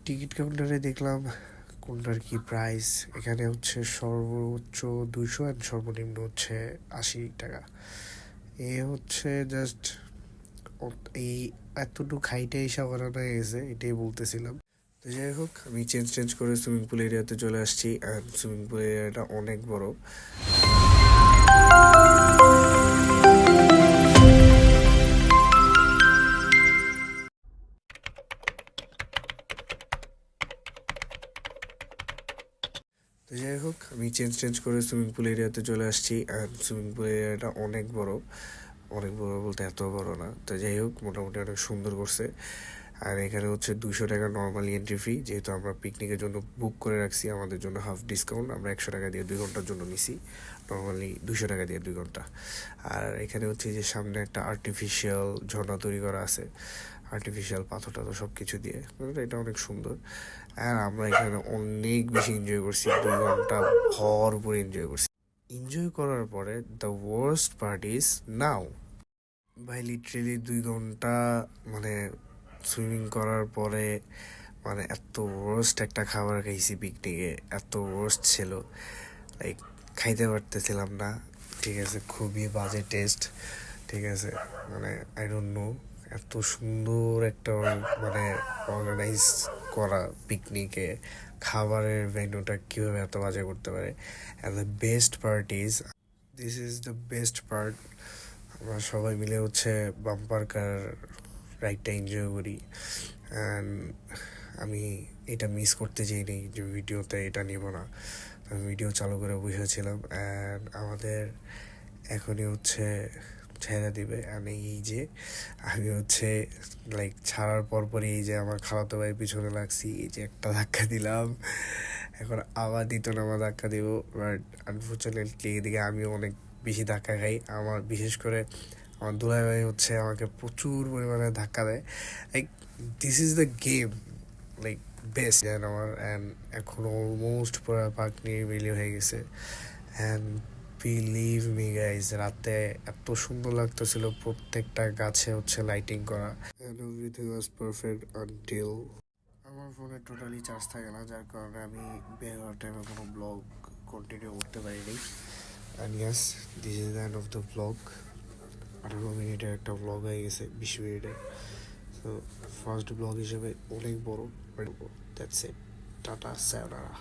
Ticket কাউন্টারে দেখলাম কোনটার কি প্রাইস। এখানে হচ্ছে সর্বোচ্চ 200 আর সর্বনিম্ন হচ্ছে 80 টাকা। এ হচ্ছে জাস্ট এই এতটুকু হাইটে এসে করানো হয়ে গেছে, এটাই বলতেছিলাম। তো যাই হোক, আমি চেঞ্জ করে সুইমিং পুল এরিয়াতে চলে আসছি। অ্যান্ড সুইমিং পুল এরিয়াটা অনেক বড়। তো যাই হোক, আমি চেঞ্জ করে সুইমিং পুল এরিয়াতে চলে আসছি। অ্যান্ড সুইমিং পুল এরিয়াটা অনেক বড়। অনেক বড় বলতে এত বড় না। তো যাই হোক, মোটামুটি অনেক সুন্দর করছে। আর এখানে হচ্ছে 200 টাকা নর্মালি এন্ট্রি ফি। যেহেতু আমরা পিকনিকের জন্য বুক করে রাখছি, আমাদের জন্য হাফ ডিসকাউন্ট। আমরা 100 টাকা দিয়ে 2 ঘন্টার জন্য নিছি। নর্মালি 200 টাকা দিয়ে 2 ঘন্টা। আর এখানে হচ্ছে যে সামনে একটা আর্টিফিশিয়াল ঝর্ণা তৈরি করা আছে, আর্টিফিশিয়াল পাথর টাথর সব কিছু দিয়ে। এটা অনেক সুন্দর। আর আমরা এখানে অনেক বেশি এনজয় করছি, 2 ঘন্টা ভরপুর এনজয় করছি। এনজয় করার পরে the worst part is now. ভাই লিটারেলি 2 ঘন্টা মানে সুইমিং করার পরে মানে এত ওয়ার্স্ট একটা খাবার খাইছি পিকনিকে, এত ওয়ার্স্ট ছিল। লাইক খাইতে পারতেছিলাম না। ঠিক আছে, খুবই বাজে টেস্ট। ঠিক আছে, মানে আই ডোন্ট নো এত সুন্দর একটা মানে অর্গানাইজ করা পিকনিকে খাবারের ভেন্যুটা কীভাবে এত বাজে করতে পারে। And the best part is, this is the best part, আমরা সবাই মিলে হচ্ছে বাম্পার কার রাইডটা এনজয় করি। অ্যান্ড আমি এটা মিস করতে চাইনি যে ভিডিওতে এটা নিব না। আমি ভিডিও চালু করে বসেছিলাম। অ্যান্ড আমাদের এখনই হচ্ছে ছেড়ে দিবে। আমি এই যে আমি হচ্ছে লাইক ছাড়ার পরপরই এই যে আমার খালাতো ভাইয়ের পিছনে লাগছি, এই যে একটা ধাক্কা দিলাম। এখন আবার দ্বিতীয় নামা ধাক্কা দিব। বাট আনফর্চুনেটলি এদিকে আমিও অনেক বেশি ধাক্কা খাই। আমার বিশেষ করে আমার দুলাই ভাই হচ্ছে আমাকে প্রচুর পরিমাণে ধাক্কা দেয়। Like this is the game, like best and আমার। অ্যান্ড এখন অলমোস্ট পুরো পার্ক নিরিবিলি হয়ে গেছে। অ্যান্ড বিলিভ মি গাইজ, রাতে এত সুন্দর লাগতেছিল, প্রত্যেকটা গাছে হচ্ছে লাইটিং করা। And everything was perfect until আমার ফোনে টোটালি চার্জ থাকে না, যার কারণে আমি বের হওয়ার টাইমে কোনো ব্লগ কন্টিনিউ করতে পারিনি। And yes, this is the end of the blog. 18 মিনিটের একটা ব্লগ হয়ে গেছে 20 মিনিটে। তো ফার্স্ট ব্লগ হিসেবে অনেক বড়। That's it, tata, সায়োনারা।